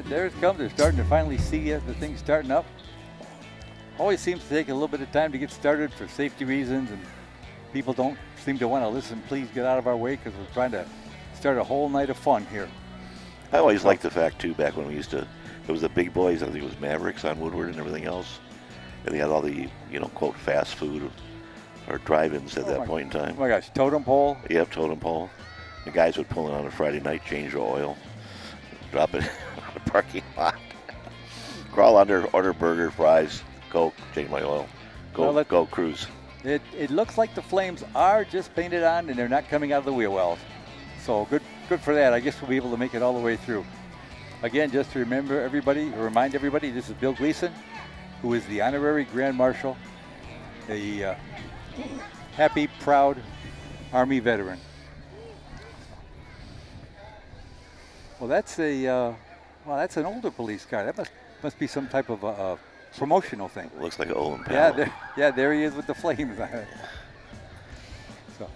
there it comes. They're starting to finally see the thing starting up. Always seems to take a little bit of time to get started for safety reasons, and people don't seem to want to listen. Please get out of our way because we're trying to start a whole night of fun here. I always liked the fact, too, back when we used to, it was the big boys, I think it was Mavericks on Woodward and everything else. And they had all the, quote, fast food or drive-ins at that point in time. Oh my gosh, totem pole? Yep, totem pole. The guys would pull in on a Friday night, change the oil, drop it on the parking lot, crawl under, order burger, fries, Coke, change my oil, go cruise. It looks like the flames are just painted on and they're not coming out of the wheel wells. So good for that. I guess we'll be able to make it all the way through. Again, just to remind everybody, this is Bill Gleason, who is the honorary Grand Marshal, a happy, proud Army veteran. Well, that's an older police car. That must be some type of a promotional thing. Looks like an old Impala. There he is with the flames on it. So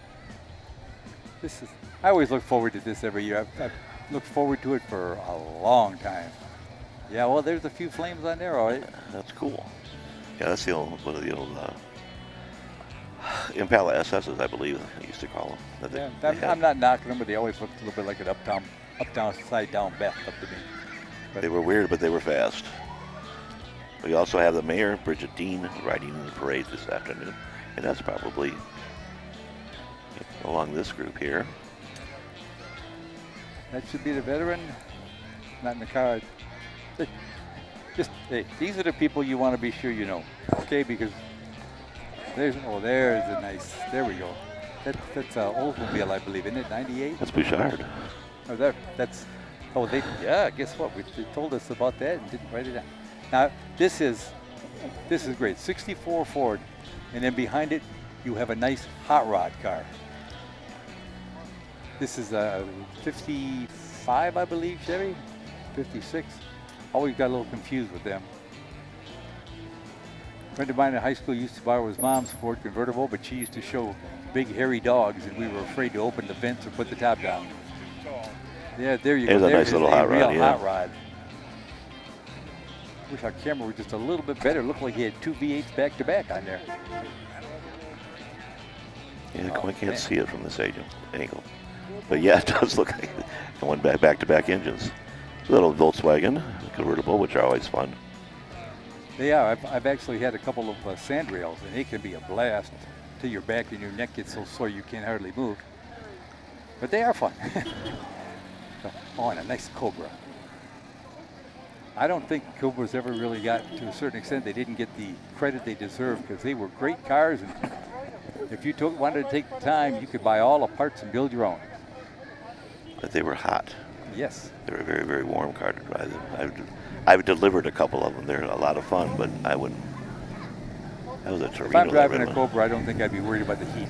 I always look forward to this every year. I've looked forward to it for a long time. Yeah, well, there's a few flames on there, all right. That's cool. Yeah, that's one of the old Impala SSs, I believe they used to call them. I'm not knocking them, but they always looked a little bit like an uptown, side-down bathtub to me. But they were weird, but they were fast. We also have the mayor, Bridget Dean, riding in the parade this afternoon, and that's probably along this group here. That should be the veteran, not in the car. These are the people you want to be sure you know, okay? Because there's a nice. There we go. That's Oldsmobile, I believe, isn't it? 98. That's Bouchard. Guess what? They told us about that and didn't write it down. Now this is great. 64 Ford, and then behind it you have a nice hot rod car. This is a 55, I believe, Chevy. 56. Always got a little confused with them. A friend of mine in high school used to borrow his mom's Ford convertible, but she used to show big hairy dogs, and we were afraid to open the vents or put the top down. Yeah, there you go. There's a nice little hot rod. Hot rod. Wish our camera were just a little bit better. Looked like he had two V8s back to back on there. Yeah, I can't see it from this angle. But yeah, it does look like going back-to-back engines. Little Volkswagen convertible, which are always fun. They are. I've actually had a couple of sand rails, and they can be a blast till your back and your neck gets so sore you can't hardly move. But they are fun. And a nice Cobra. I don't think Cobras ever really got, to a certain extent, they didn't get the credit they deserve because they were great cars, and if you wanted to take the time, you could buy all the parts and build your own. But they were hot. Yes. They were a very, very warm car to drive them. I've delivered a couple of them. They're a lot of fun, but I wouldn't. That was a Torino. If I'm driving a Cobra, I don't think I'd be worried about the heat.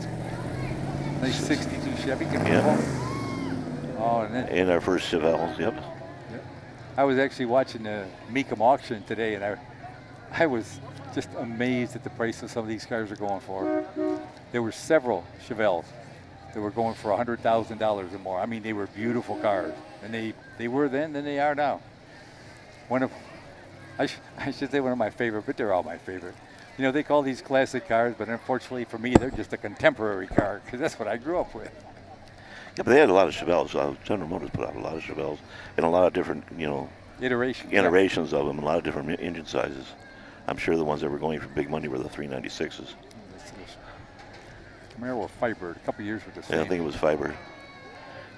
Nice 62 Chevy convertible. Yeah. Oh, and then in our first Chevelle, yep. I was actually watching the Mecum auction today, and I was just amazed at the price of some of these cars are going for. There were several Chevelles that were going for $100,000 or more. I mean, they were beautiful cars, and they were then than they are now. I should say one of my favorite, but they're all my favorite. They call these classic cars, but unfortunately for me, they're just a contemporary car because that's what I grew up with. Yeah, but they had a lot of Chevelles. General Motors put out a lot of Chevelles and a lot of different, iterations of them, a lot of different engine sizes. I'm sure the ones that were going for big money were the 396s. Camaro were fibered. A couple years with the same. Yeah, I think it was fibered.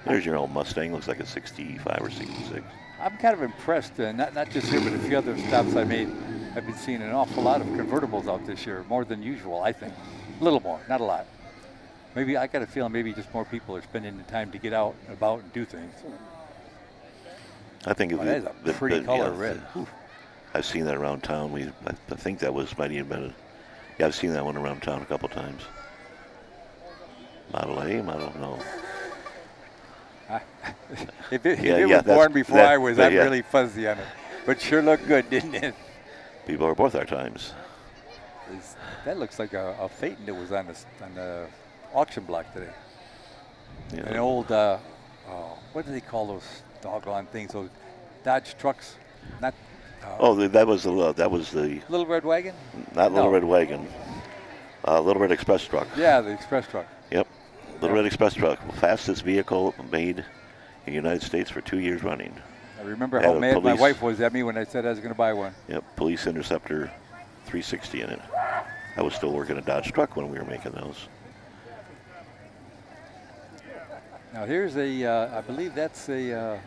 There's your old Mustang. Looks like a 65 or 66. I'm kind of impressed, not just here, but a few other stops I made. I've been seeing an awful lot of convertibles out this year, more than usual, I think. A little more, not a lot. Maybe I got a feeling maybe just more people are spending the time to get out and about and do things. I think that is a pretty color red. I've seen that around town. I think that might even been I've seen that one around town a couple times. Model A, no. If it was born before I was, I'm really fuzzy on it. But sure looked good, didn't it? People are both our times. That looks like a Phaeton that was on the auction block today. Yeah. An old, what do they call those doggone things? Those Dodge trucks Not. That was the Little Red Wagon. not Little No. Red Wagon. Little Red Express truck. Yeah, the express truck. Yep. Little Yeah. Red Express truck, fastest vehicle made in the United States for 2 years running. I remember Had how a mad my police- wife was at me when I said I was going to buy one. Yep, Police Interceptor 360 in it. I was still working a Dodge truck when we were making those. Now here's I believe that's a.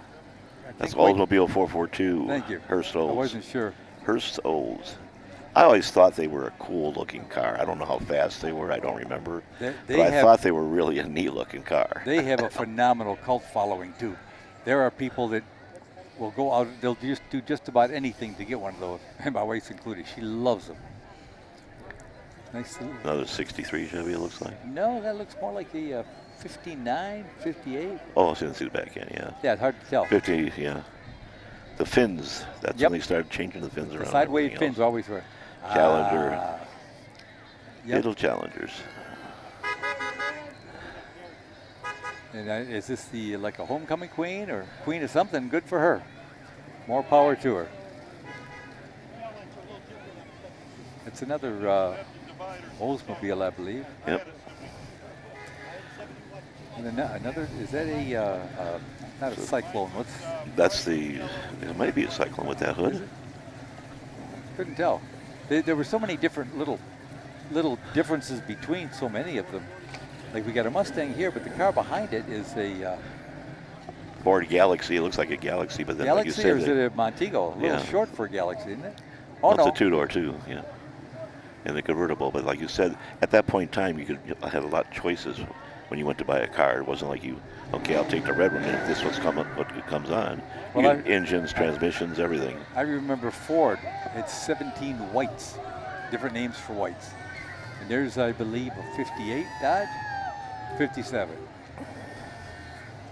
That's Oldsmobile 442. Thank you. Hurst I Olds. wasn't sure. Hurst Olds. I always thought they were a cool looking car. I don't know how fast they were. I don't remember. But I thought they were really a neat looking car. They have a phenomenal cult following too. There are people that will go out. They'll just do just about anything to get one of those. And my wife's included. She loves them. Nice. Another 63 Chevy, it looks like. No, that looks more like a 59, 58. Oh, I didn't see the back end, yeah. Yeah, it's hard to tell. 50, yeah. The fins, that's Yep. when they started changing the fins The around. and sideway everything fins else. always were. Challenger. Yep. Little Challengers. And is this like a homecoming queen or queen of something? Good for her. More power to her. It's another Oldsmobile, I believe. Yep. And another, is that not a Cyclone? That's it might be a Cyclone with that hood. Couldn't tell. There were so many different little differences between so many of them. Like we got a Mustang here, but the car behind it is a Ford Galaxy. It looks like a Galaxy, but then like you Galaxy, said, or is it a Montego? A little Yeah. short for a Galaxy, isn't it? Oh, it's no. a two-door too, yeah. And the convertible, but like you said, at that point in time, you could have a lot of choices when you went to buy a car. It wasn't like okay, I'll take the red one, and if this what comes on. You Well, get engines, transmissions, everything. I remember Ford had 17 whites, different names for whites. And there's, I believe, a 58 Dodge, 57.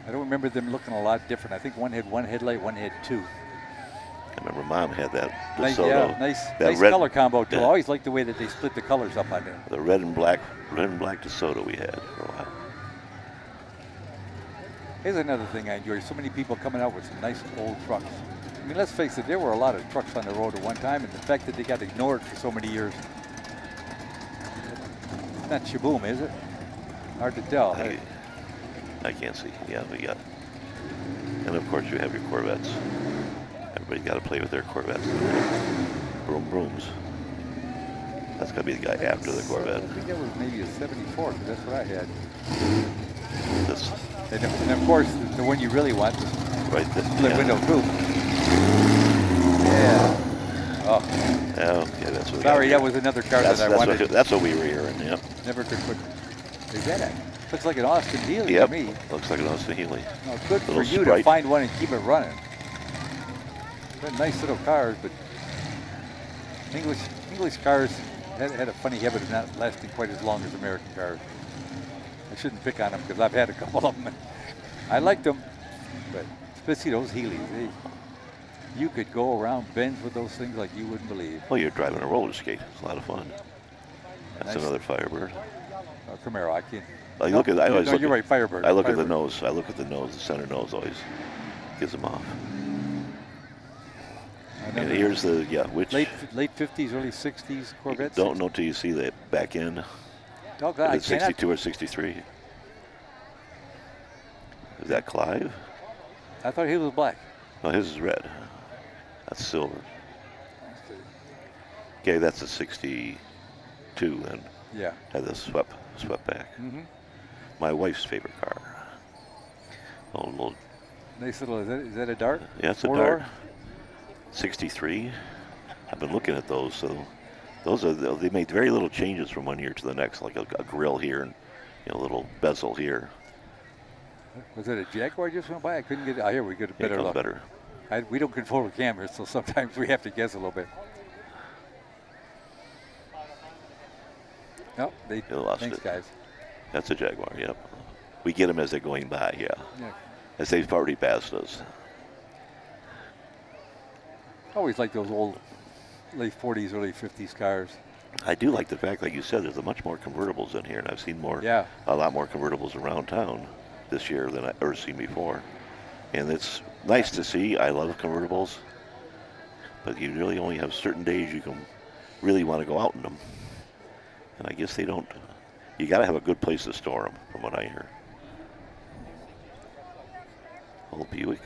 I don't remember them looking a lot different. I think one had one headlight, one had two. I remember Mom had that Nice, DeSoto. yeah, nice that red, color combo too. I yeah. always liked the way that they split the colors up on there. The red and black DeSoto we had for a while. Here's another thing I enjoy. So many people coming out with some nice old trucks. I mean, let's face it, there were a lot of trucks on the road at one time, and the fact that they got ignored for so many years. It's not Shaboom, is it? Hard to tell. I can't see. Yeah, we got. And of course, you have your Corvettes. Everybody's got to play with their Corvettes. Broom brooms. That's got to be the guy after the Corvette. I think that was maybe a 74, because that's what I had. This, And of course, the one you really want is right there. split window coupe. Yeah. Oh, Okay, that's what. sorry, that was another car that I wanted. That's what we were hearing. Yep. Never could put. Is that it? Looks like an Austin Healey Yep. to me. Looks like an Austin Healey. Well, good for Little you to Sprite. find one and keep it running. They're nice little cars, but English cars had a funny habit of not lasting quite as long as American cars. I shouldn't pick on them because I've had a couple of them. I liked them, but especially those Healey's. You could go around bends with those things like you wouldn't believe. Well, you're driving a roller skate. It's a lot of fun. That's Nice. another Firebird. Camaro, I can't. I look at. I always no, look you're at, right, Firebird. I look at the Firebird. nose. I look at the nose. The center nose always gives them off. And here's the which late 50s, early 60s Corvette. don't know till you see the back end. Oh God, I Is it cannot. 62 or 63? Is that Clive? I thought he was black. No, his is red. That's silver. Okay, that's a 62 then. Yeah. Had the swept back. Mm-hmm. My wife's favorite car. Oh, little. Nice little. Is that a Dart? Yeah, it's a Four-door? Dart. 63. I've been looking at those. So those are they made very little changes from one year to the next, like a grill here and a little bezel here. Was it a Jaguar just went by? I couldn't get. Oh, here we get a It better comes look. better. We don't control the cameras, so sometimes we have to guess a little bit. No, they You lost thanks, it. guys. That's a Jaguar. Yep. We get them as they're going by. Yeah. Yeah. As they've already passed us. I always like those old late 40s, early 50s cars. I do like the fact, like you said, there's much more convertibles in here, and I've seen Yeah. a lot more convertibles around town this year than I've ever seen before. And it's nice to see. I love convertibles. but you really only have certain days you can really want to go out in them. And I guess they don't. You got to have a good place to store them, from what I hear. Old Buick.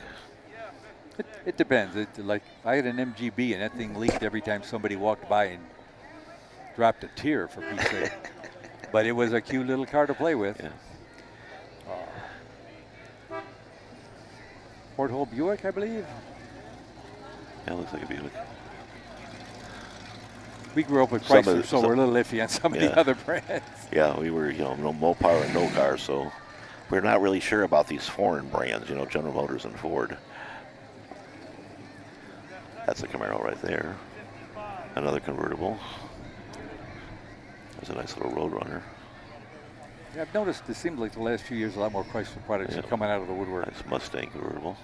It depends. Like I had an MGB and that thing leaked every time somebody walked by and dropped a tear, for Pete's sake. But it was a cute little car to play with. Yeah. Porthole Buick, I believe. Yeah, looks like a Buick. We grew up with Chrysler, so we're a little iffy on some of the other brands. Yeah, we were, no Mopar and no car, so we're not really sure about these foreign brands, General Motors and Ford. That's a Camaro right there. Another convertible. There's a nice little Roadrunner. Yeah, I've noticed it seems like the last few years a lot more Chrysler products are coming out of the woodwork. Nice Mustang convertible.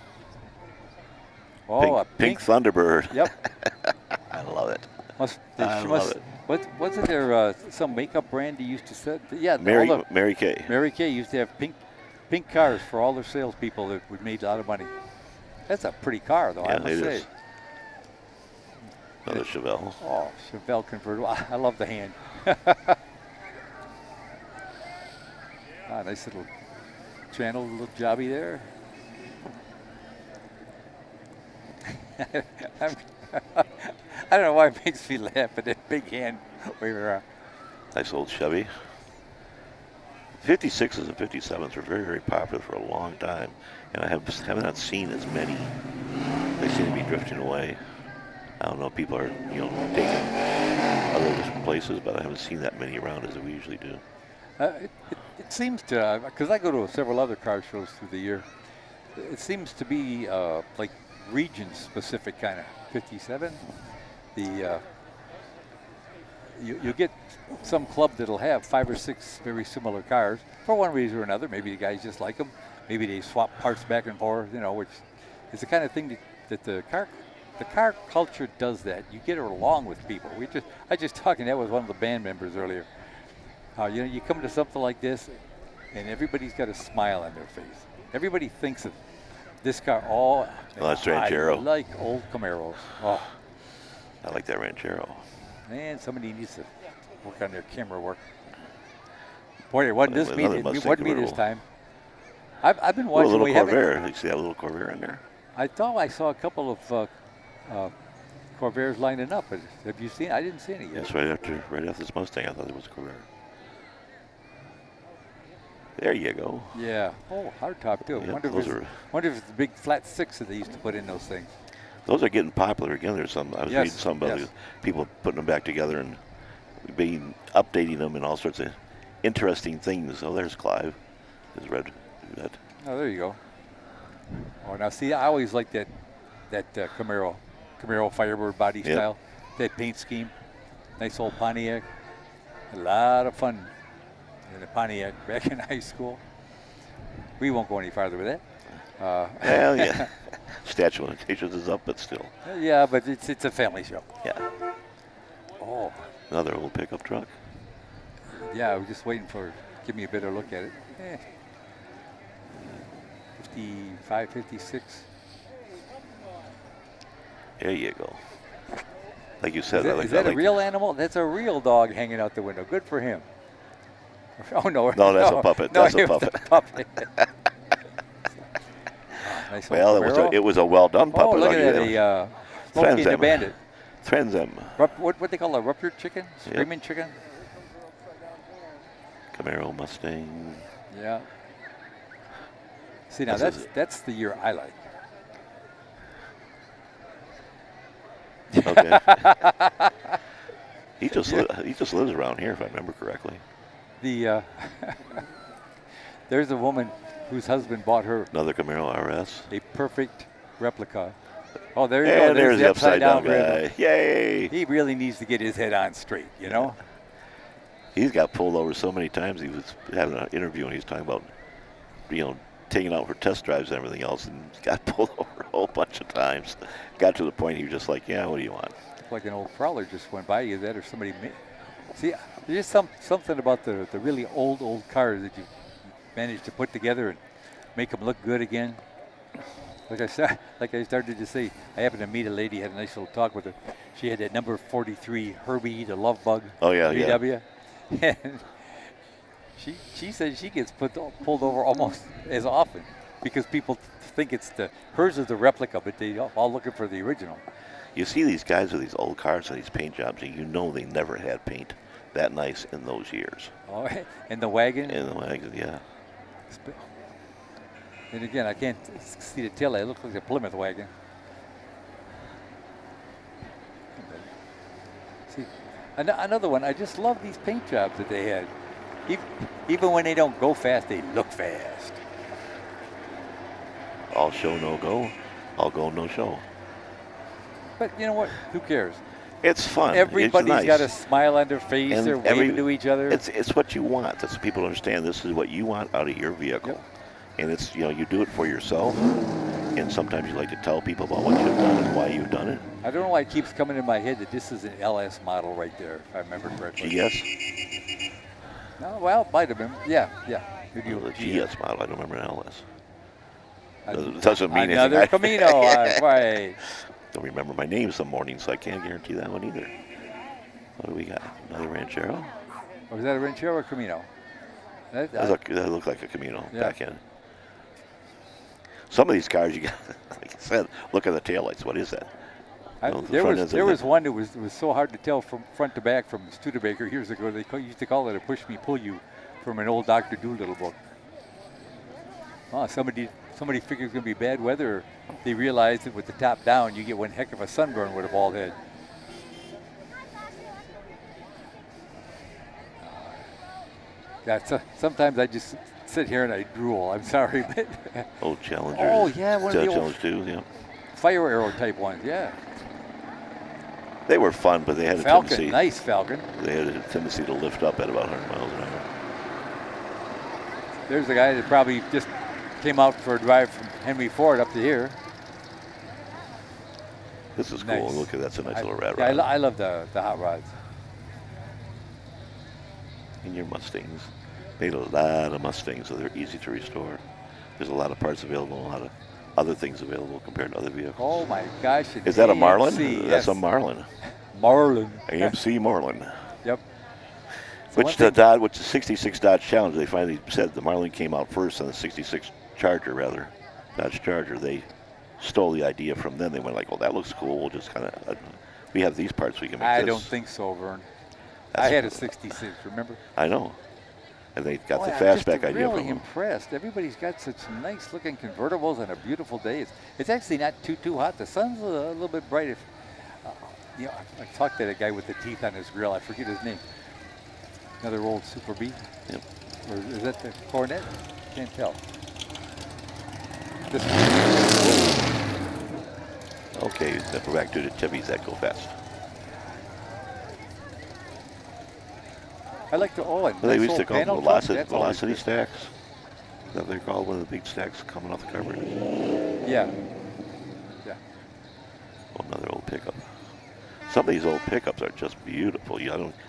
Oh, a pink Thunderbird. Yep. I love it. I love it. Wasn't there some makeup brand you used to set? Yeah, Mary Kay. Mary Kay used to have pink cars for all their salespeople that would make a lot of money. That's a pretty car, though, I must say. Is. Another Chevelle. Oh, Chevelle convertible. I love the hand. Nice little channel, little jobby there. I don't know why it makes me laugh at that big hand waving around. Nice old Chevy. 56s and 57s were very, very popular for a long time, and I have not seen as many. They seem to be drifting away. I don't know if people are, taking other different places, but I haven't seen that many around as we usually do. It seems to, because I go to several other car shows through the year, it seems to be like region-specific kind of 57. You get some club that'll have 5 or 6 very similar cars for one reason or another. Maybe the guys just like them. Maybe they swap parts back and forth, which is the kind of thing that the car culture does that. You get along with people. I just talking that with one of the band members earlier. How you come to something like this, and everybody's got a smile on their face. Everybody thinks of this car. Oh, that's Ranchero. I like old Camaros. Oh, I like that Ranchero. Man, somebody needs to work on their camera work. Boy, it wasn't this me. It wasn't me this time. I've been watching. A little Corvair. You see that little Corvair in there? I thought I saw a couple of Corvairs lining up. But have you seen? I didn't see any yet. Yes, right after this Mustang, I thought it was a Corvair. There you go. Yeah. Oh, hardtop too. Yeah, wonder if it's the big flat 6 that they used to put in those things. Those are getting popular again. There's some. I was reading some about people putting them back together and updating them and all sorts of interesting things. Oh, there's Clive. His red. Oh, there you go. Oh, now see, I always liked that Camaro Firebird body style. That paint scheme. Nice old Pontiac. A lot of fun in the Pontiac back in high school. We won't go any farther with that. Well, yeah. Statute of limitations is up, but still. Yeah, but it's a family show. Yeah. Oh. Another old pickup truck. Yeah, I was just waiting give me a better look at it. 55, 56. There you go. Like you said. Is that a real animal? That's a real dog hanging out the window. Good for him. Oh, no. No, that's a puppet. No, that's a puppet. Nice. Well, it was a well-done puppet. Oh, look at that. Smokey the Bandit. Trenzem. What they call a ruptured chicken? Screaming chicken? Camaro, Mustang. Yeah. See, now that's the year I like. Okay. He just lives around here, if I remember correctly. There's a woman whose husband bought her another Camaro RS, a perfect replica. Oh, there you go. There's the upside down guy. Yay! He really needs to get his head on straight, He's got pulled over so many times. He was having an interview and he was talking about, taking out for test drives and everything else, and got pulled over a whole bunch of times. Got to the point he was just like, yeah, what do you want? Like an old crawler just went by you, that or somebody made. See, there's something about the really old cars that you managed to put together and make them look good again. like I started to say, I happened to meet a lady, had a nice little talk with her. She had that number 43 Herbie the Love Bug. Oh yeah, VW. And she said she gets pulled over almost as often because people think hers is the replica, but they all looking for the original. You see these guys with these old cars and these paint jobs, and you know they never had paint that nice in those years. Oh, and the wagon. In the wagon, yeah. And again, I can't see the tail light. It looks like a Plymouth wagon. See, another one. I just love these paint jobs that they had. Even when they don't go fast, they look fast. All show, no go. All go, no show. But you know what? Who cares? It's fun. Everybody's it's nice. got a smile on their face. And They're waving to each other. It's what you want. That's what people understand. This is what you want out of your vehicle. Yep. And it's, you do it for yourself. And sometimes you like to tell people about what you've done and why you've done it. I don't know why it keeps coming in my head that this is an LS model right there, if I remember correctly. GS? No, well, it might have been. Yeah. The GS model. I don't remember an LS. It doesn't mean another anything. Camino. Right. Don't remember my name some mornings, so I can't guarantee that one either. What do we got? Another Ranchero? Or was that a Ranchero or Camino? That looked like a Camino back end. Some of these cars, you got, like I said, look at the taillights. What is that? There was one that was so hard to tell from front to back from Studebaker years ago. They used to call it a push me, pull you from an old Dr. Doolittle book. Oh, somebody figured it's going to be bad weather. They realized that with the top down, you get one heck of a sunburn with a bald head. Sometimes I just sit here and I drool. I'm sorry, but old Challengers. Oh yeah, one of the old Challenge 2, yeah. Fire Arrow type ones, yeah. They were fun, but they had a Falcon, tendency. nice Falcon. They had a tendency to lift up at about 100 miles an hour. There's a guy that probably just came out for a drive from Henry Ford up to here. This is Nice. cool. Look at that's a nice little rat Yeah, rod. I love the hot rods. And your Mustangs. Made a lot of Mustangs, so they're easy to restore. There's a lot of parts available, a lot of other things available compared to other vehicles. Oh my gosh. Is that a Marlin? AMC, That's yes. a Marlin. Marlin. AMC Marlin. Yep. So Which the 66 Dodge Challenger, they finally said the Marlin came out first on the 66 Charger, rather. Dodge Charger. They stole the idea from them. They went like, well, that looks cool. We'll just kind of, we have these parts, we can make I this. don't think so, Vern. That's I had a 66, remember? I know. And they got the I'm fastback just idea really from them. impressed. Everybody's got such nice looking convertibles on a beautiful day. It's actually not too hot. The sun's a little bit bright. I talked to that guy with the teeth on his grill. I forget his name. Another old Super B. Yep. Or is that the Cornet? Can't tell. This Okay, then we're back to the Chevys that go fast. I like the and They nice used to old call them panel truck. That's always velocity good. stacks. Is that what they're called, one of the big stacks coming off the carburetor? Yeah. Oh, another old pickup. Some of these old pickups are just beautiful.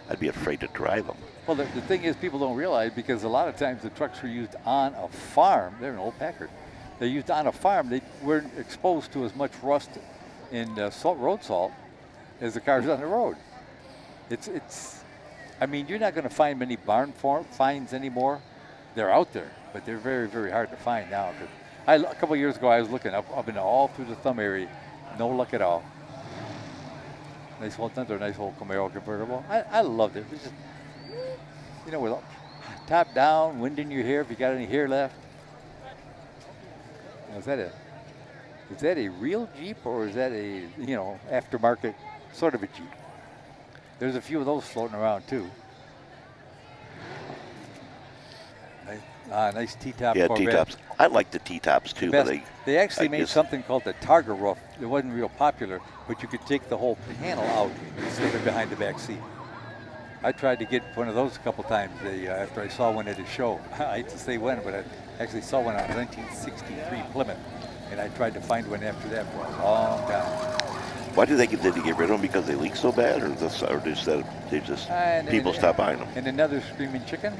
I'd be afraid to drive them. Well, the thing is, people don't realize because a lot of times the trucks were used on a farm. They're an old Packard. They're used on a farm. They weren't exposed to as much rust and road salt as the cars on the road. I mean, you're not going to find many barn finds anymore. They're out there, but they're very, very hard to find now. A couple of years ago, I was looking up and all through the thumb area. No luck at all. Another nice old Camaro convertible. I loved it. It was just, with top down, wind in your hair if you got any hair left. Is that a real Jeep or is that a aftermarket sort of a Jeep? There's a few of those floating around too. Nice T-top. Yeah, Corvette. T-tops. I like the T-tops too, but They actually made something called the Targa roof. It wasn't real popular, but you could take the whole panel out and slip it behind the back seat. I tried to get one of those a couple times after I saw one at a show. I hate to say when, but I actually saw one on a 1963 Plymouth, and I tried to find one after that for a long time. Why did they get rid of them? Because they leak so bad, or people stop buying them? And another Screaming Chicken.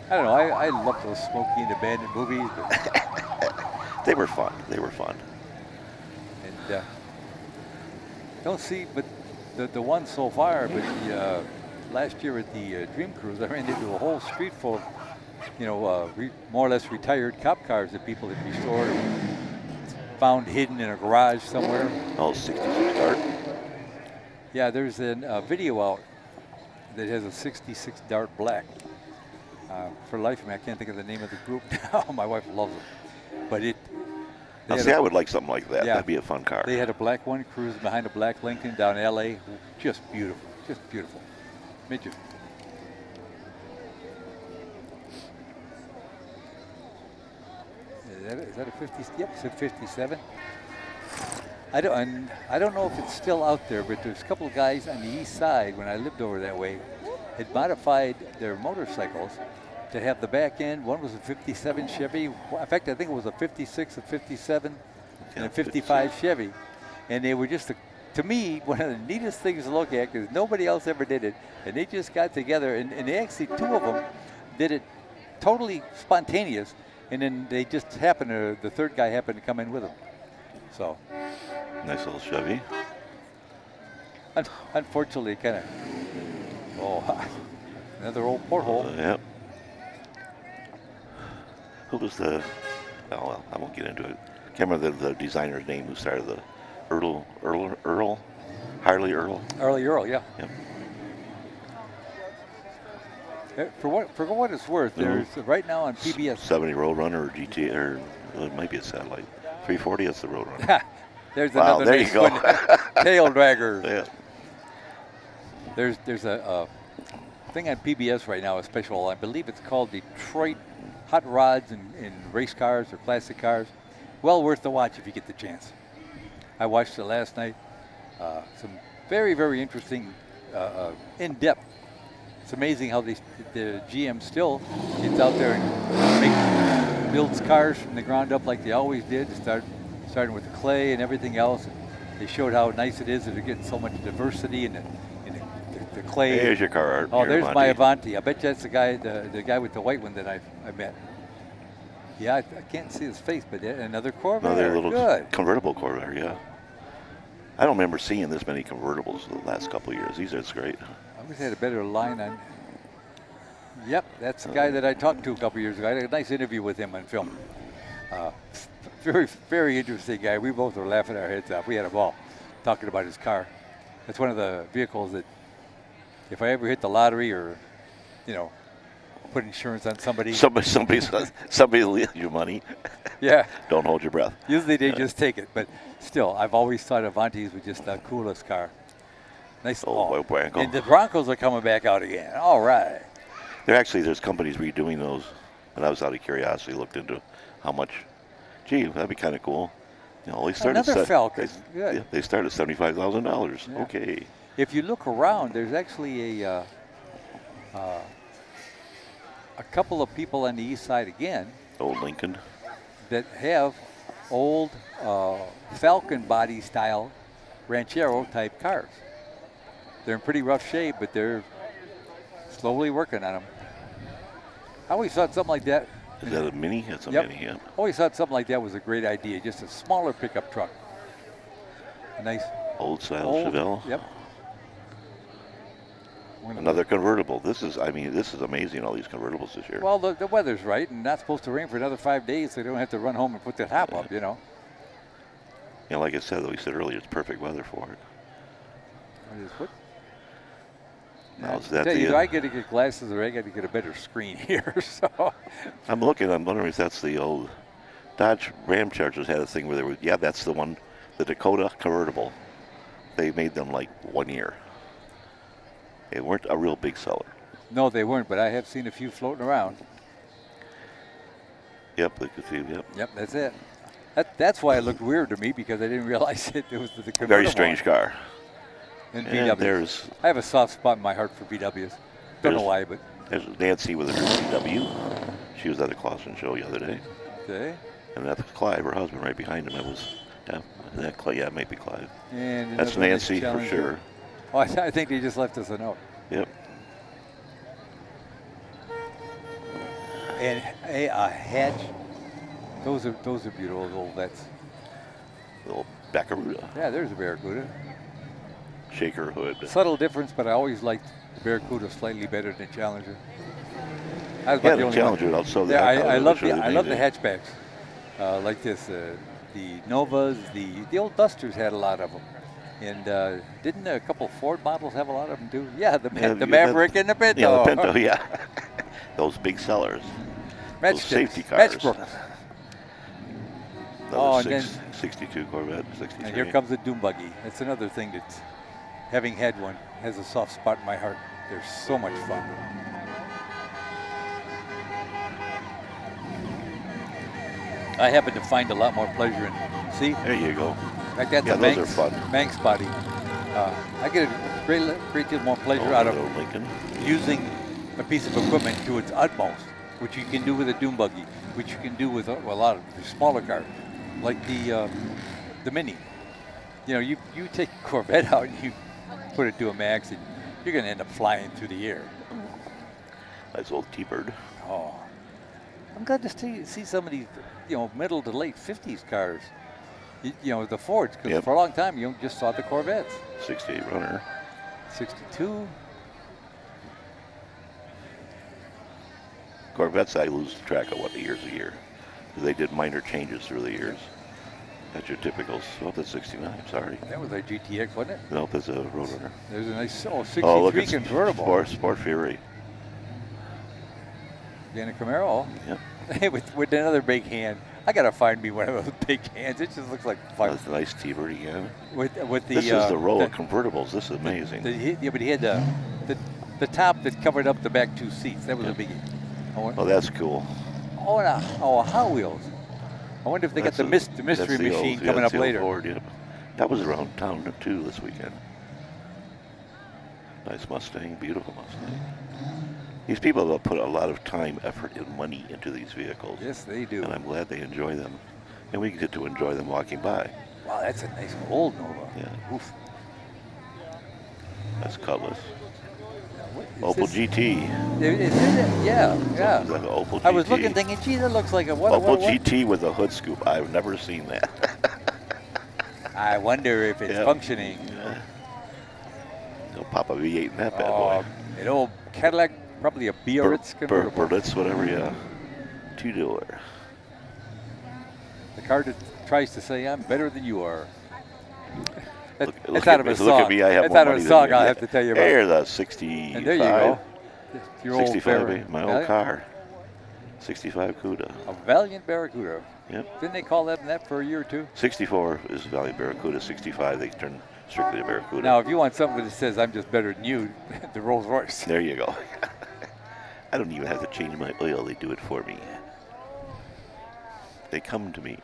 I don't know. I love those Smokey and the Bandit movies. But They were fun. They were fun. And don't see, but the one so far, but the last year at the Dream Cruise, I ran into a whole street full of, more or less retired cop cars that people had restored, found hidden in a garage somewhere. Oh, 66 Dart. Yeah, there's a video out that has a 66 Dart Black. For the life of me, I can't think of the name of the group now. My wife loves it. But I would like something like that. Yeah. That'd be a fun car. They had a black one cruising behind a black Lincoln down L.A. Just beautiful. Just beautiful. Midget. Is that a 50? Yep, it's a 57. I don't know if it's still out there, but there's a couple of guys on the east side when I lived over that way had modified their motorcycles to have the back end. One was a 57 Chevy. In fact, I think it was a 56, a 57, and a 55 Chevy. And they were just, to me, one of the neatest things to look at because nobody else ever did it. And they just got together, and they actually, two of them did it totally spontaneous. And then they just happened to, the third guy happened to come in with them. So. Nice little Chevy. Unfortunately, kind of, another old porthole. Yep. Who was the, oh, well, I won't get into it. Can't remember the designer's name who started the Harley Earl. Harley Earl, yeah. Yep. For what it's worth, there's right now on PBS 70 Roadrunner or GT, or it might be a satellite. 340, that's the Roadrunner. There's Wow, another there you go. tail dragger. Yeah. There's a thing on PBS right now, a special. I believe it's called Detroit Hot Rods and Race Cars or Classic Cars. Well worth the watch if you get the chance. I watched it last night. Some very, very interesting, in-depth. It's amazing how the GM still gets out there and builds cars from the ground up like they always did, starting with the clay and everything else. They showed how nice it is that they're getting so much diversity in the clay. Here's your car, Art. Oh, there's my Avanti. I bet that's the guy with the white one that I met. Yeah, I can't see his face, but another Corvair. Another little Good. convertible Corvair, yeah. I don't remember seeing this many convertibles the last couple of years. These are great. I always had a better line on. Yep, that's the guy that I talked to a couple years ago. I had a nice interview with him on film. Very, very interesting guy. We both were laughing our heads off. We had a ball talking about his car. That's one of the vehicles that if I ever hit the lottery or, put insurance on somebody. Somebody leave you money. Yeah. Don't hold your breath. Usually they just take it, but still, I've always thought Avantis were just the coolest car. Nice. Old Bronco. And the Broncos are coming back out again. All right. There's companies redoing those. And I was out of curiosity, looked into how much. Gee, that'd be kind of cool. They started Another Falcon. Good. Yeah, they started $75,000. Yeah. Okay. If you look around, there's actually a couple of people on the east side again. Old Lincoln. That have old Falcon body style Ranchero type cars. They're in pretty rough shape, but they're slowly working on them. I always thought something like that. Is that a Mini? It's a Yep. Mini, yeah. Always thought something like that was a great idea. Just a smaller pickup truck. A nice Old style Chevelle. Yep. Another convertible. This is amazing, all these convertibles this year. Well, the weather's right, and not supposed to rain for another 5 days, so they don't have to run home and put the top up, Yeah, like I said, we said earlier, it's perfect weather for it. Now, is that I got to get glasses or I got to get a better screen here. So I'm wondering if that's the old Dodge Ram Chargers had a thing where they were, that's the one, the Dakota convertible. They made them like 1 year. They weren't a real big seller. No, they weren't, but I have seen a few floating around. Yep, they could see, Yep, that's it. That's why it looked weird to me, because I didn't realize it was the convertible. Very strange car. And VWs. I have a soft spot in my heart for VWs. Don't know why, but. There's Nancy with a VW. She was at the Clausen show the other day. Okay. And that's Clive, her husband, right behind him. That was, it might be Clive. And that's Nancy for sure. Oh, I think they just left us a note. Yep. And a hatch Those are beautiful, those old vets. Little Barracuda. Yeah, there's a Barracuda. Shaker hood. Subtle difference, but I always liked the Barracuda slightly better than Challenger. I was Yeah, about the only Challenger one. also. Yeah, I love really I love the amazing. hatchbacks like this. The Novas, the old Dusters had a lot of them. And didn't a couple Ford models have a lot of them too? Yeah, the Maverick and the Pinto. Yeah, the Pinto, yeah. Those big sellers. Those safety cars. Matchbrooks. Another and 62 Corvette, 63. And here comes the Doom Buggy. That's another thing that, having had one, has a soft spot in my heart. They're so much fun. I happen to find a lot more pleasure in, see? There you go. Like that's a those are fun. Manx body. I get a great deal more pleasure out of Lincoln. using a piece of equipment to its utmost, which you can do with a Doom Buggy, which you can do with a lot of the smaller cars, like the Mini. You know, you take a Corvette out, you put it to a max, and you're going to end up flying through the air. Nice old T-Bird. Oh, I'm glad to see some of these, middle to late 50s cars. The Fords, because for a long time you just saw the Corvettes. 68 runner. 62. Corvettes, I lose track of what the years a year. They did minor changes through the years. That's your typicals. Oh, that's 69. Sorry. That was a GTX, wasn't it? Nope, that's a Roadrunner. There's a nice 63 look at convertible. Sport Fury. Again, a Camaro. Yep. with another big hand. I gotta find me one of those big hands. It just looks like fun. That's a nice T-Bird again. With the this is the row of convertibles. This is amazing. But he had the top that covered up the back two seats. That was a biggie. Oh, that's cool. Oh, Hot Wheels. I wonder if they got the mystery machine coming up later. Ford, that was around town too this weekend. Nice Mustang, beautiful Mustang. These people have put a lot of time, effort, and money into these vehicles. Yes, they do. And I'm glad they enjoy them. And we get to enjoy them walking by. Wow, that's a nice old Nova. Yeah. Oof. That's Cutlass. Opel GT. Yeah. Is that an Opel GT? I was looking thinking, gee, that looks like a what? Opel GT with a hood scoop. I've never seen that. I wonder if it's functioning. Yeah. They'll pop a V8 in that bad boy. An old Cadillac, probably a Biarritz convertible. Berkley, whatever, yeah. Two-door. The car that tries to say, I'm better than you are. Look out of a song. Look at me, I have that's more out of money a song than you. I'll have to tell you about. There's a 65. And there you go. Your 65, my old car. 65 Cuda. A Valiant Barracuda. Yep. Didn't they call that for a year or two? 64 is Valiant Barracuda. 65, they turned strictly to Barracuda. Now, if you want something that says I'm just better than you, the Rolls Royce. There you go. I don't even have to change my oil. They do it for me. They come to me.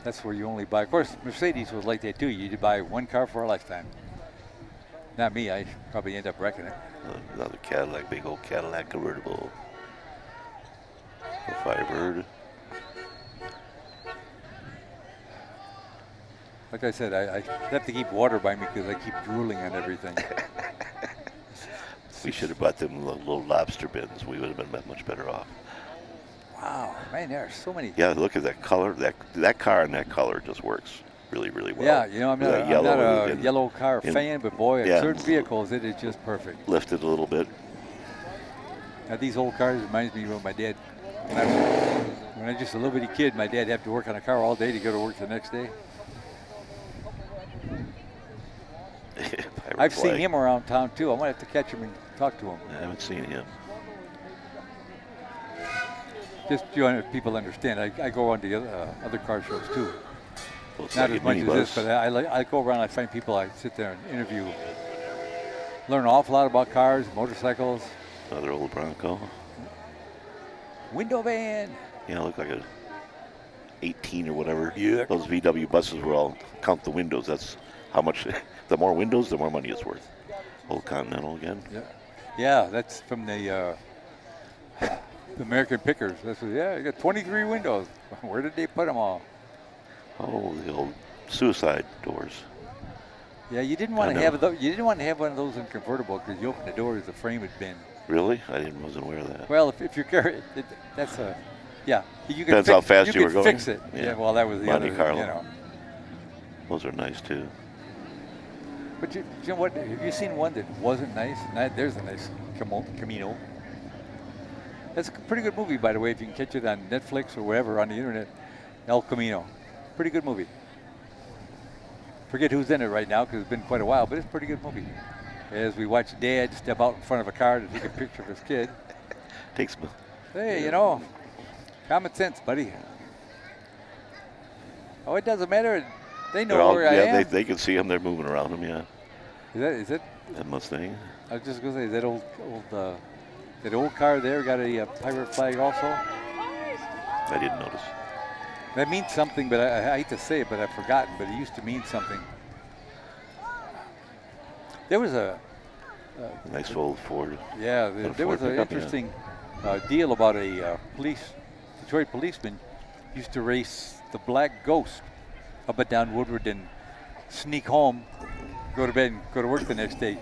That's where you only buy. Of course, Mercedes was like that too. You buy one car for a lifetime. Not me. I probably end up wrecking it. Another Cadillac, big old Cadillac convertible. A Firebird. Like I said, I have to keep water by me because I keep drooling on everything. We should have bought them little lobster bins. We would have been much better off. Wow, man, there are so many. Yeah, look at that color. That car and that color just works really, really well. Yeah, I'm not a yellow car fan, but boy, at certain vehicles, it is just perfect. Lifted a little bit. Now, these old cars reminds me of my dad. When I was just a little bitty kid, my dad had to work on a car all day to go to work the next day. I've seen him around town too. I might have to catch him and talk to him. I haven't seen him. Just if people understand, I go on to other car shows too. Well, not as much as this, but I go around. I find people. I sit there and interview. Learn an awful lot about cars, motorcycles. Another old Bronco. Window van. Yeah, look like a 18 or whatever. Yeah. Those VW buses were all count the windows. That's how much. The more windows, the more money it's worth. Old Continental again. Yeah, that's from the American Pickers. That's what, you got 23 windows. Where did they put them all? Oh, the old suicide doors. Yeah, you didn't want to have one of those in convertible because you open the doors, the frame had been Really? Wasn't aware of that. Well, if you're carrying, that's a, yeah. You can Depends how fast you were going. Fix it. Yeah. Yeah. Well, that was the Monte other. Carlo. You know. Those are nice too. But you know what? Have you seen one that wasn't nice? There's a nice Camino. That's a pretty good movie, by the way. If you can catch it on Netflix or wherever on the internet, El Camino. Pretty good movie. Forget who's in it right now because it's been quite a while, but it's a pretty good movie. As we watch Dad step out in front of a car to take a picture of his kid. Takes. Hey, you know, common sense, buddy. Oh, it doesn't matter. They know where I am. Yeah, they can see him. They're moving around him. Yeah. Is it? That Mustang. I was just gonna say that that old car there got a pirate flag also. I didn't notice. That means something, but I hate to say it, but I've forgotten. But it used to mean something. There was a nice old Ford. Yeah, there was an interesting deal about a Detroit policeman used to race the Black Ghost up and down Woodward and sneak home, go to bed, and go to work the next day.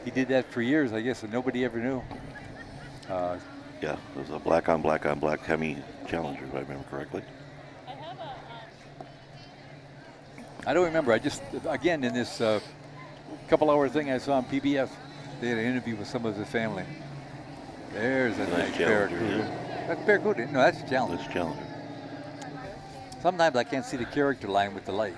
He did that for years, I guess, and nobody ever knew. Yeah, it was a black on black Hemi Challenger, if I remember correctly. I don't remember. I just, again, in this couple-hour thing I saw on PBS, they had an interview with some of his family. There's a nice Barracuda. Yeah. That's Barracuda. No, that's Challenger. That's Challenger. Sometimes I can't see the character line with the light.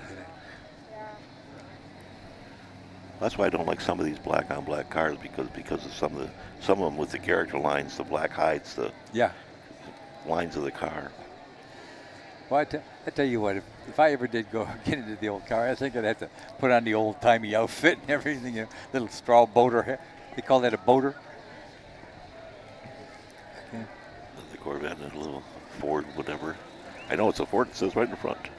That's why I don't like some of these black on black cars because of some of them with the character lines, the black hides the lines of the car. Well, I tell you what, if I ever did go get into the old car, I think I'd have to put on the old-timey outfit and everything, you know, little straw boater. They call that a boater. Yeah. The Corvette and a little Ford, whatever. I know it's a Ford. It says right in the front.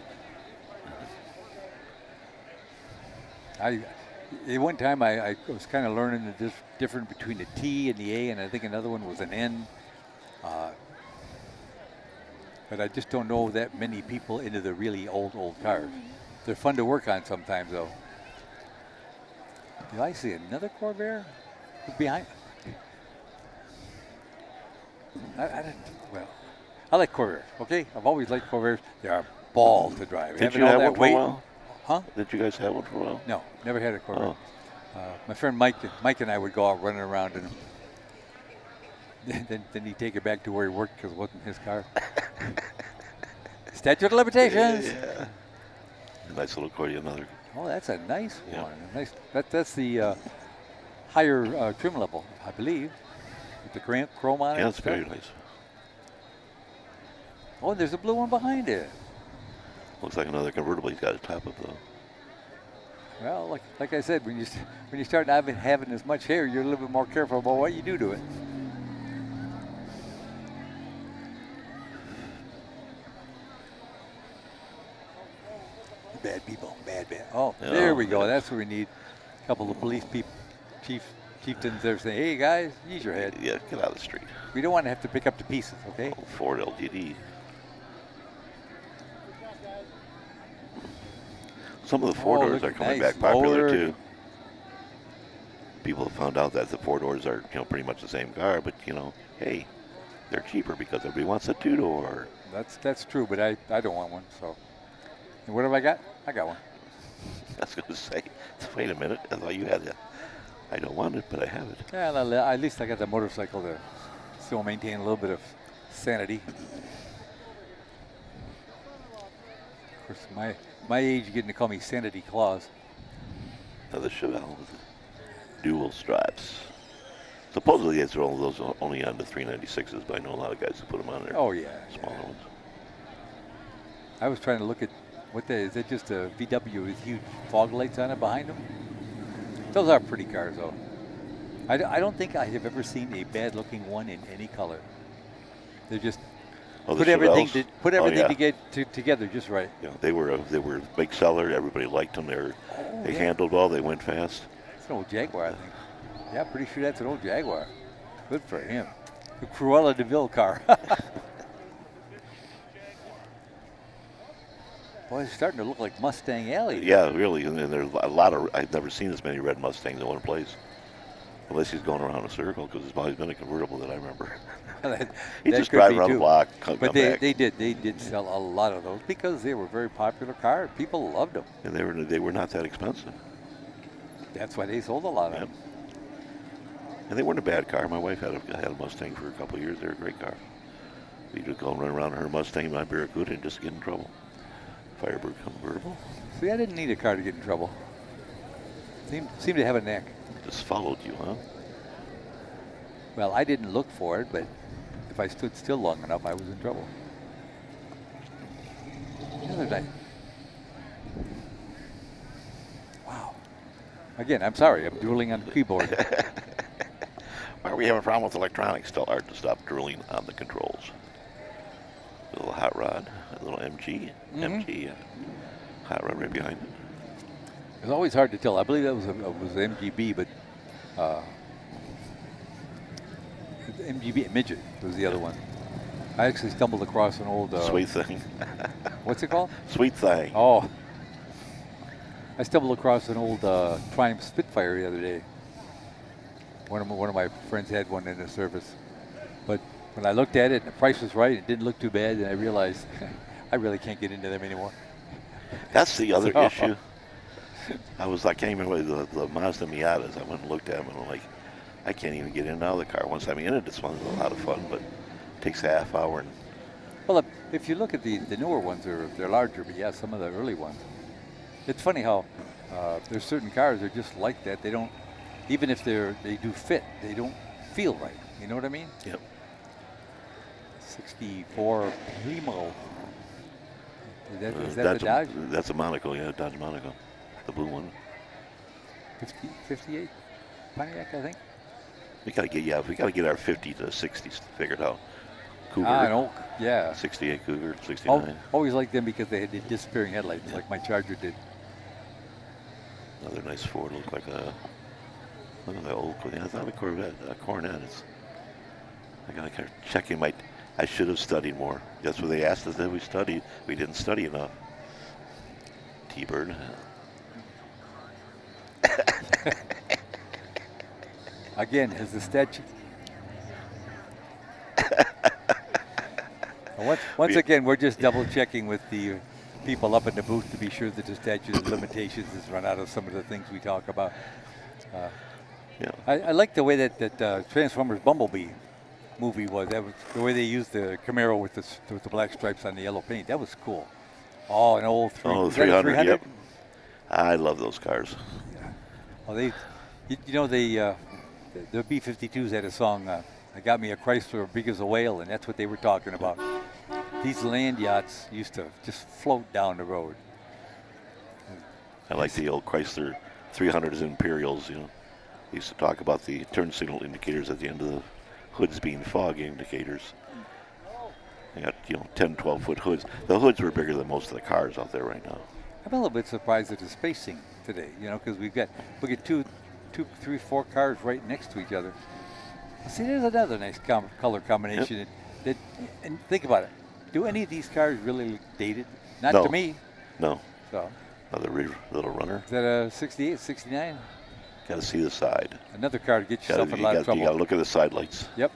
At one time, I was kind of learning the difference between the T and the A, and I think another one was an N. But I just don't know that many people into the really old cars. They're fun to work on sometimes, though. Do I see another Corvair behind? I like Corvairs, okay? I've always liked Corvairs. They are balls to drive. Did you all have that one for weight. a while? Huh? Did you guys have one for a while? No, never had a Corvair. Oh. My friend Mike and I would go out running around in them. Then he'd take it back to where he worked because it wasn't his car. Statute of limitations. Yeah. A nice little accordion, another. Oh, that's a nice Yeah. one. Nice. That's the higher trim level, I believe, with the chrome on it. Yeah, it's very nice. Oh, there's a blue one behind it. Looks like another convertible he's got a top of though. Well, like I said, when you start having as much hair, you're a little bit more careful about what you do to it. Bad people, bad. Oh, Yeah, there we go. yes. That's what we need. A couple of police chieftains there saying, "Hey guys, use your head. Yeah, get out of the street. We don't want to have to pick up the pieces, okay?" Oh, Ford LTD. Some of the four doors are coming back popular too. People have found out that the four doors are, pretty much the same car, but hey, they're cheaper because everybody wants a two door. That's true, but I don't want one. So, and what have I got? I got one. I was going to say, wait a minute, I thought you had it. I don't want it, but I have it. Yeah, at least I got the motorcycle to still maintain a little bit of sanity. Of course, my age, you're getting to call me Sanity Claus. Now the Chevelle with the dual stripes. Supposedly it's those only on the 396s, but I know a lot of guys who put them on there. Oh yeah, smaller ones. I was trying to look at is it just a VW with huge fog lights on it behind them? Those are pretty cars, though. I don't think I have ever seen a bad-looking one in any color. They're just put everything to get together just right. Yeah, they were a big seller. Everybody liked them. They handled well. They went fast. It's an old Jaguar, I think. Yeah, pretty sure that's an old Jaguar. Good for him. The Cruella de Vil car. Boy, it's starting to look like Mustang Alley. Yeah, really. And there's a lot of. I've never seen this many red Mustangs in one place. Unless he's going around a circle, because it's always been a convertible that I remember. that He just could drive be around the too. block, come But back. they did sell a lot of those because they were very popular cars. People loved them. And they were not that expensive. That's why they sold a lot of Yep. them. And they weren't a bad car. My wife had a Mustang for a couple of years. They were a great car. We'd just go and run around in her Mustang, my Barracuda, and just get in trouble. Firebird convertible. See, I didn't need a car to get in trouble. Seemed to have a knack. Just followed you, huh? Well, I didn't look for it, but if I stood still long enough, I was in trouble. The other night. Wow. Again, I'm sorry. I'm drooling on the keyboard. Why are we having a problem with electronics? Tell Art to stop drooling on the controls. A little hot rod, a little MG, hot rod right behind it. It's always hard to tell. I believe that was MGB, but MGB Midget was the other one. I actually stumbled across an old Sweet thing. what's it called? Sweet thing. Oh, I stumbled across an old Triumph Spitfire the other day. One of my friends had one in the service, but when I looked at it, and the price was right. It didn't look too bad, and I realized I really can't get into them anymore. That's the other issue. I came in with the Mazda Miatas. I went and looked at them, and I'm like, I can't even get in and out of the car. Once I'm in it, this one's a lot of fun, but it takes a half hour. And Well, if you look at the newer ones, they're larger, but yeah, some of the early ones. It's funny how there's certain cars that are just like that. They don't, even if they do fit, they don't feel right. You know what I mean? Yep. 64 Primo. Is that that's the Dodge? That's a Monaco, yeah, Dodge Monaco, the blue one. 58 Pontiac, I think. We gotta get our 50 to 60s figured out. Cougar. An Oak, yeah. 68 Cougar, 69. Always liked them because they had the disappearing headlights, like my Charger did. Another nice Ford. Look like a look at that old. I thought a Corvette, a Coronet. I gotta check in my. I should have studied more. That's what they asked us that we studied. We didn't study enough. T-Bird. Again, has the statue. Once again, we're just double checking with the people up in the booth to be sure that the statute of limitations has run out of some of the things we talk about. Yeah. I like the way that Transformers Bumblebee movie was. That was the way they used the Camaro with the black stripes on the yellow paint. That was cool. Oh, an old 300. Yep. I love those cars. Well, the B-52s had a song, I got me a Chrysler big as a whale, and that's what they were talking about. These land yachts used to just float down the road. I like the old Chrysler 300s Imperials, you know. They used to talk about the turn signal indicators at the end of the hoods being fog indicators. They got, 10, 12-foot hoods. The hoods were bigger than most of the cars out there right now. I'm a little bit surprised at the spacing today, because we get two, three, four cars right next to each other. See, there's another nice color combination. Yep. And think about it. Do any of these cars really look dated? Not No. to me. No. So. Another little runner. Is that a 68, 69? Got to see the side. Another car to get yourself in a lot of trouble. You got to look at the side lights. Yep.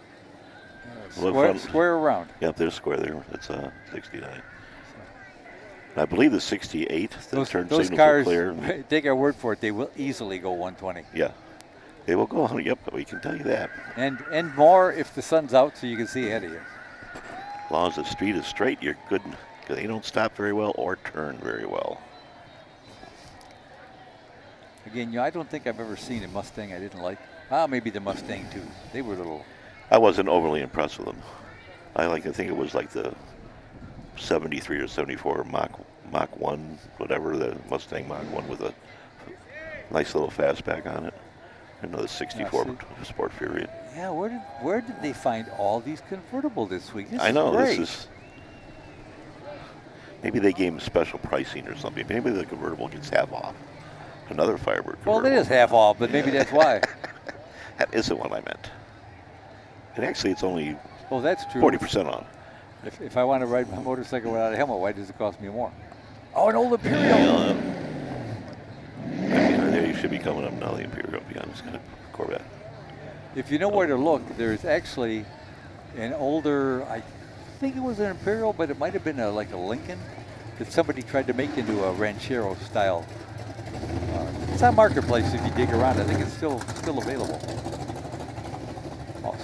Look square around. Yep, there's square there. That's 69. I believe the 68, the turn those signals cars, are clear. Take our word for it, they will easily go 120. Yeah. They will go on. Yep, we can tell you that. And more if the sun's out so you can see ahead of you. As long as the street is straight, you're good. Because they don't stop very well or turn very well. Again, I don't think I've ever seen a Mustang I didn't like. Maybe the Mustang too. They were little. I wasn't overly impressed with them. I think it was like the 73 or 74 Mach 1, whatever, the Mustang Mach 1 with a nice little fastback on it. Another 64 Sport Fury. Yeah, where did they find all these convertible this week? I know, great. this is. Maybe they gave them special pricing or something. Maybe the convertible gets half off. Another Firebird convertible. Well, it is half off, but maybe that's why. That isn't what I meant. And actually, it's only that's true. 40% on. If I want to ride my motorcycle without a helmet, why does it cost me more? Oh, an old Imperial. Yeah. You should be coming up now, the Imperial, to be honest. Corvette. if you know where to look, there's actually an older, I think it was an Imperial, but it might have been like a Lincoln that somebody tried to make into a Ranchero style. It's on Marketplace if you dig around. I think it's still available. Oh,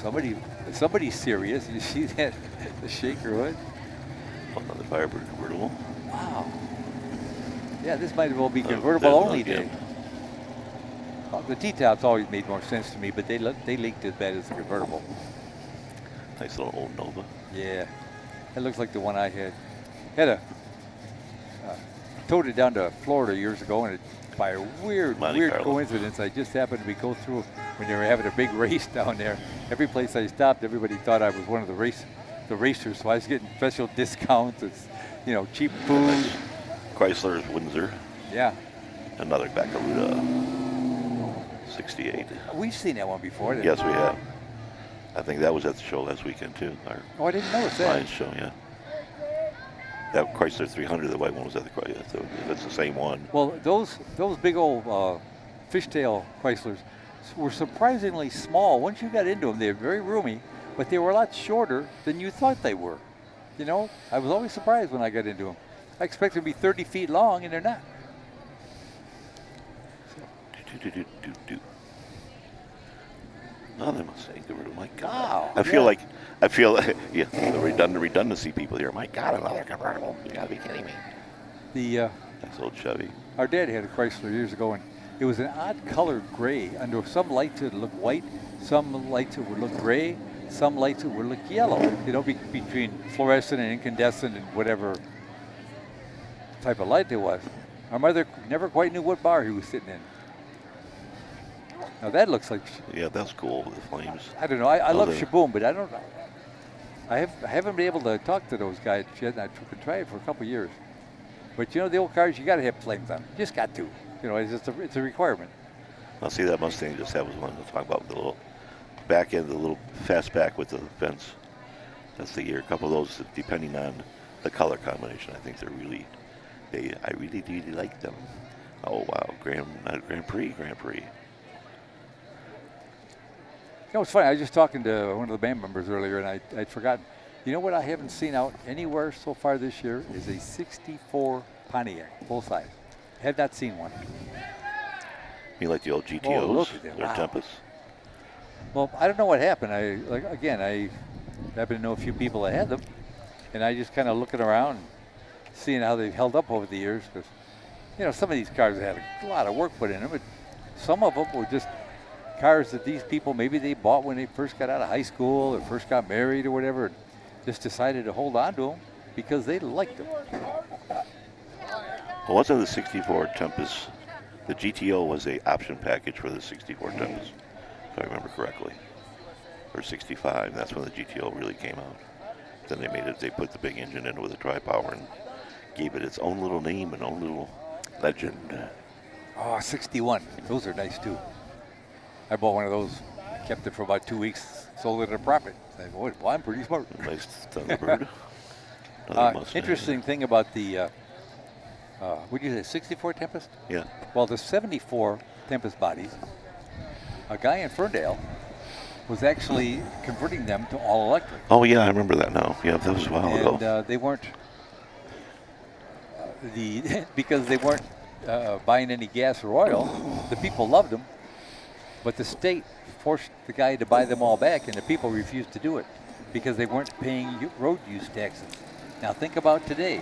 somebody's serious. You see that, the shaker hood? On the Firebird convertible. Wow. Yeah, this might as well be convertible only day. The T-tops always made more sense to me, but they leaked as bad as the convertible. Nice little old Nova. Yeah, that looks like the one I had towed it down to Florida years ago, and by a weird coincidence, I just happened to go through when they were having a big race down there. Every place I stopped, everybody thought I was one of the racers, so I was getting special discounts. It's, cheap food. Chrysler's Windsor. Yeah. Another Baccaruda 68. We've seen that one before. Yes, we have. I think that was at the show last weekend too. I didn't notice that. Lions show, yeah. That Chrysler 300, the white one, was at the Chrysler. So if it's the same one. Well, those big old fishtail Chryslers were surprisingly small. Once you got into them, they were very roomy, but they were a lot shorter than you thought they were. I was always surprised when I got into them. I expected them to be 30 feet long, and they're not. No, they must say, my God. Wow. I feel yeah, the redundancy people here. My God, another convertible. You gotta be kidding me. That's old Chevy. Our dad had a Chrysler years ago, and it was an odd colored gray. Under some lights it would look white, some lights it would look gray, some lights it would look yellow. Between fluorescent and incandescent and whatever type of light there was. Our mother never quite knew what bar he was sitting in. Now that looks like... Yeah, that's cool with the flames. I don't know. I love Shaboom, but I don't know. I haven't been able to talk to those guys yet. I could try it for a couple of years. But the old cars, you got to have flames on them. You just got to. It's a requirement. Now see, that Mustang just had was one to talk about, the little back end, the little fastback with the vents. That's the year. A couple of those, depending on the color combination, I think I really like them. Oh wow, Grand Prix. It's funny. I was just talking to one of the band members earlier, and I'd forgotten. You know what I haven't seen out anywhere so far this year is a 64 Pontiac, full size. Have not seen one. You like the old GTOs? Oh, look at them. Their Wow. Tempest? Well, I don't know what happened. I happen to know a few people that had them, and I just kind of looking around, seeing how they've held up over the years. Because, some of these cars had a lot of work put in them, but some of them were just cars that these people, maybe they bought when they first got out of high school or first got married or whatever, and just decided to hold on to them because they liked them. Well, wasn't the 64 Tempest, the GTO was a option package for the 64 Tempest, if I remember correctly, or 65. That's when the GTO really came out. Then they put the big engine in with a tri-power and gave it its own little name and own little legend. Oh, 61. Those are nice too. I bought one of those, kept it for about 2 weeks, sold it at a profit. I said, well, I'm pretty smart. Nice Thunderbird. Interesting thing about the, what did you say, 64 Tempest? Yeah. Well, the 74 Tempest bodies, a guy in Ferndale was actually converting them to all electric. Oh yeah, I remember that now. Yeah, that was a while ago. And they weren't, because they weren't buying any gas or oil, the people loved them. But the state forced the guy to buy them all back, and the people refused to do it because they weren't paying road use taxes. Now think about today.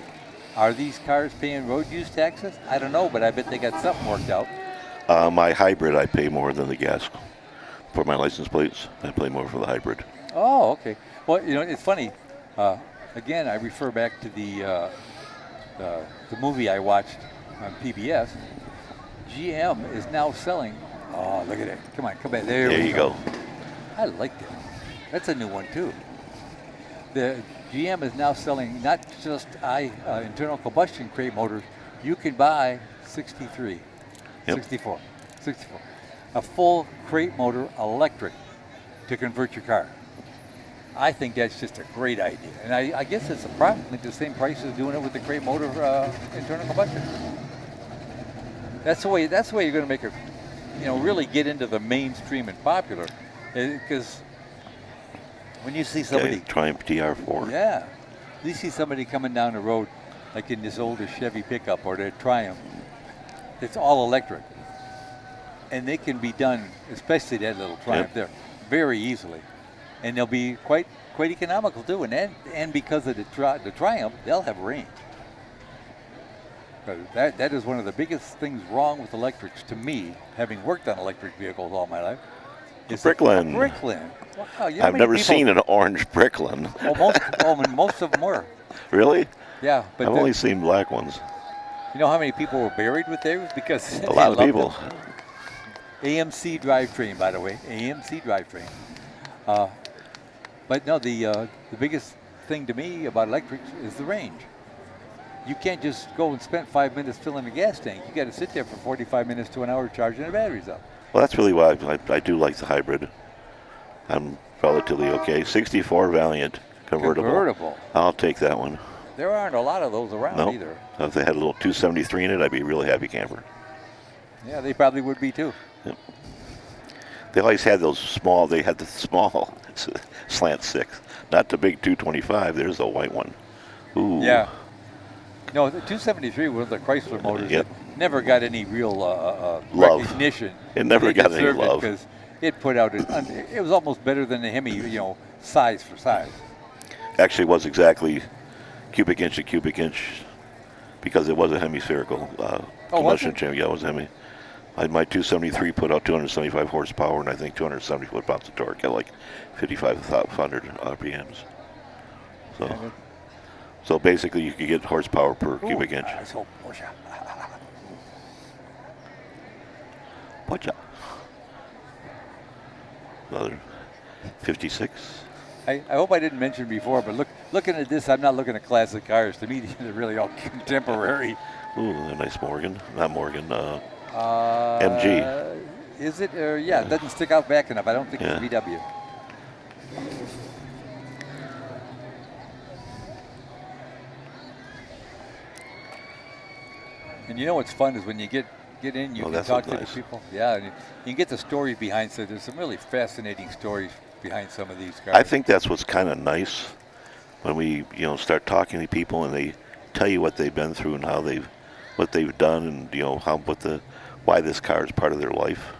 Are these cars paying road use taxes? I don't know, but I bet they got something worked out. My hybrid, I pay more than the gas. For my license plates, I pay more for the hybrid. Oh, okay. Well, it's funny. Again, I refer back to the movie I watched on PBS. GM is now selling. Oh, look at it. Come on, come back. There you go. I like that. That's a new one, too. The GM is now selling not just internal combustion crate motors. You can buy 63, 64. A full crate motor electric to convert your car. I think that's just a great idea. And I guess it's approximately the same price as doing it with the crate motor internal combustion. That's the way you're going to make it, really get into the mainstream and popular. Because when you see somebody, Okay, Triumph DR4. yeah, you see somebody coming down the road, like in this older Chevy pickup or their Triumph, it's all electric. And they can be done, especially that little Triumph there, very easily. And they'll be quite economical too. And because of the Triumph, they'll have range. That is one of the biggest things wrong with electrics to me, having worked on electric vehicles all my life. Is Bricklin. Bricklin. Wow, you know I've never seen an orange Bricklin. Most of them were. Really? Yeah, but I've only seen black ones. You know how many people were buried with theirs because A lot of people. Them? AMC drivetrain, by the way, AMC drivetrain. But no, the biggest thing to me about electrics is the range. You can't just go and spend 5 minutes filling a gas tank. You got to sit there for 45 minutes to an hour charging the batteries up. Well, that's really why I do like the hybrid. I'm relatively okay. 64 Valiant convertible. I'll take that one. There aren't a lot of those around either. If they had a little 273 in it, I'd be a really happy camper. Yeah, they probably would be too. Yep. They always had those small. They had the small slant 6, not the big 225. There's the white one. Ooh. Yeah. No, the 273 was the Chrysler motors that never got any real recognition. It never got any love because it put out it was almost better than the Hemi, size for size. Actually, it was exactly cubic inch to cubic inch because it was a hemispherical combustion chamber. Yeah, it was a Hemi. My 273 put out 275 horsepower and I think 270 foot-pounds of torque at like 5,500 RPMs. So basically, you could get horsepower per cubic inch. Porsche. Another 56. I hope I didn't mention before, but looking at this, I'm not looking at classic cars. To me, they're really all contemporary. Ooh, a nice Morgan. Not Morgan. MG. Is it? Yeah, it doesn't stick out back enough. I don't think it's VW. And you know what's fun is when you get in, you can talk to the people. Yeah, and you can get the stories behind. So there's some really fascinating stories behind some of these cars. I think that's what's kind of nice when we, start talking to people and they tell you what they've been through and what they've done, and why this car is part of their life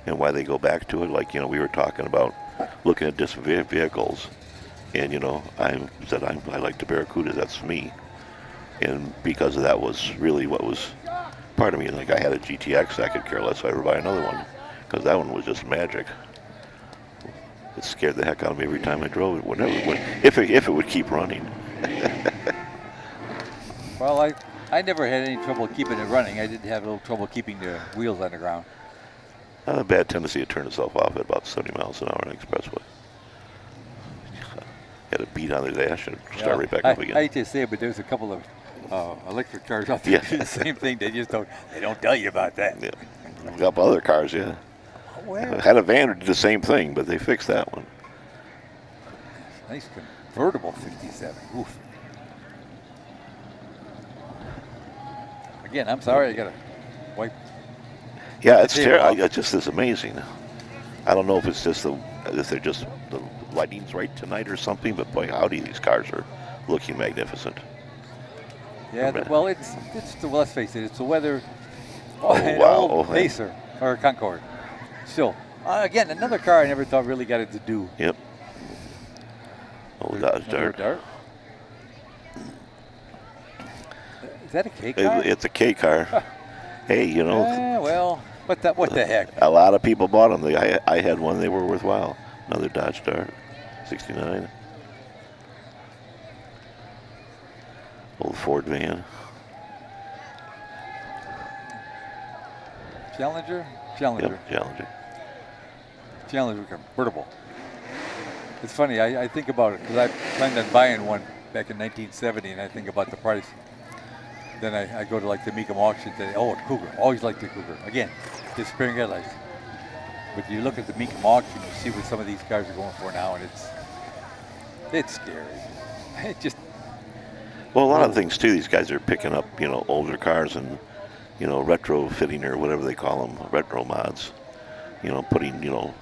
and why they go back to it. Like we were talking about looking at different vehicles, and I said I like the Barracuda. That's me. And because of that was really what was part of me. Like I had a GTX, I could care less if I ever buy another one because that one was just magic. It scared the heck out of me every time I drove it, if it would keep running. Well, I never had any trouble keeping it running. I did have a little trouble keeping the wheels on the ground. Not a bad tendency to turn itself off at about 70 miles an hour on the expressway. Had a beat on the dash and start right back up again. I hate to say it, but there's a couple of electric cars out there do the same thing. They don't tell you about that. Yeah. A couple other cars, yeah. Where? Had a van that did the same thing, but they fixed that one. Nice convertible 57. Oof. Again, I'm sorry, I gotta wipe. Yeah, it's terrible. It just is amazing. I don't know if it's just if they're just the lighting's right tonight or something, but boy, howdy, these cars are looking magnificent. Yeah, well, let's face it, it's the weather. Wow. Pacer or Concorde. Still, again, another car I never thought really got it to do. Yep. Old Dodge Dart. Is that a K car? It's a K car. Hey, well, what the heck? A lot of people bought them. I had one. They were worthwhile. Another Dodge Dart, 69. Old Ford van. Challenger? Yep, Challenger. Challenger convertible. It's funny, I think about it because I planned on buying one back in 1970, and I think about the price. Then I go to like the Mecum auction today. Oh, a Cougar. Always liked the Cougar. Again, disappearing headlights. But you look at the Mecum auction, you see what some of these cars are going for now, and it's scary. It just. Well, a lot of things too. These guys are picking up, older cars and, retrofitting or whatever they call them, retro mods. Putting,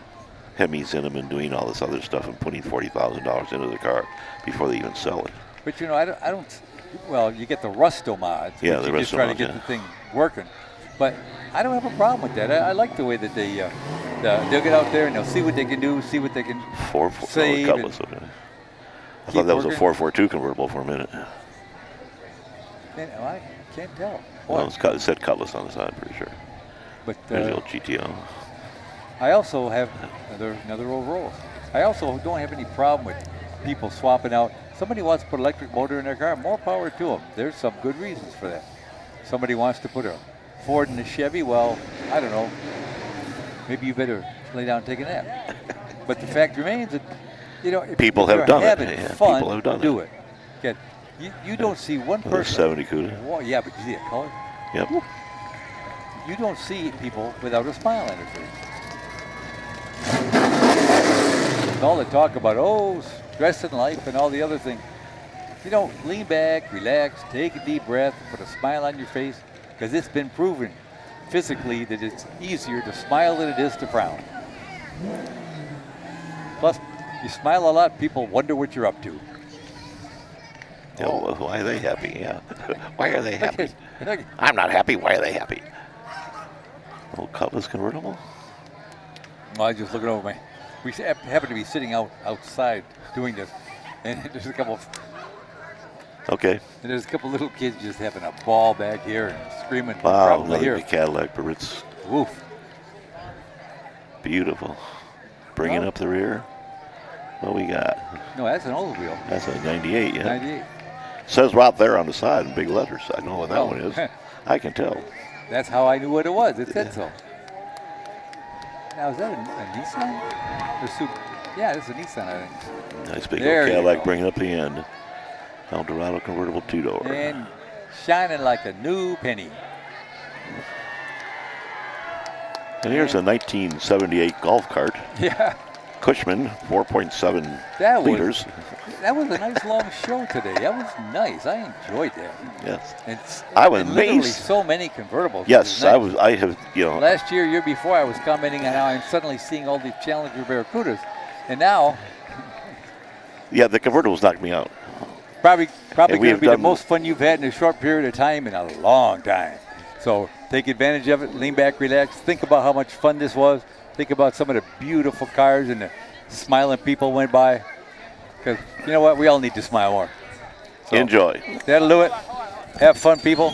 Hemis in them and doing all this other stuff and putting $40,000 into the car before they even sell it. But I don't. Well, you get the Rusto mods. Yeah, which the you just Rusto try mods, to get yeah. the thing working. But I don't have a problem with that. I like the way that they'll get out there and they'll see what they can do, see what they can save. Cutlass, okay. I thought that was a 442 convertible for a minute. I can't tell. Well, it said Cutlass on the side, pretty sure. But there's the old GTO. I also have another old Rolls. I also don't have any problem with people swapping out. Somebody wants to put an electric motor in their car, more power to them. There's some good reasons for that. Somebody wants to put a Ford in a Chevy, well, I don't know. Maybe you better lay down and take a nap. But the fact remains that, if people you're have done having it. Yeah, fun, people have done do it. Okay. You don't see one person. 70 Cuda. Well, yeah, but you see that color? Yep. You don't see people without a smile on their face. With all the talk about, stress in life and all the other things. Lean back, relax, take a deep breath, put a smile on your face, because it's been proven physically that it's easier to smile than it is to frown. Plus, you smile a lot, people wonder what you're up to. Yeah, well, why are they happy? Yeah. Why are they happy? I'm not happy. Why are they happy? Old Cutlass convertible? Well, I was just looking over we happen to be sitting outside doing this, and there's a couple little kids just having a ball back here and screaming. Wow, another big Cadillac Baritz. Woof. Beautiful. Bringing up the rear. What we got? No, that's an old wheel. That's a 98, yeah. 98. Says right there on the side in big letters. I know what that one is. I can tell. That's how I knew what it was. It said so. Now, is that a Nissan? Yeah, this is a Nissan, I think. Nice big old Cadillac bringing up the end. Eldorado convertible two-door. And shining like a new penny. And here's a 1978 golf cart. Yeah. Cushman, 4.7 liters. That was a nice long show today. That was nice. I enjoyed that. Yes. I was amazed. Literally so many convertibles. Yes, nice. I have. Last year before, I was commenting on how I'm suddenly seeing all these Challenger Barracudas, and now. Yeah, the convertibles knocked me out. Probably going to be the most fun you've had in a short period of time in a long time. So take advantage of it. Lean back, relax. Think about how much fun this was. Think about some of the beautiful cars and the smiling people went by. Because you know what? We all need to smile more. So enjoy. That'll do it. Have fun, people.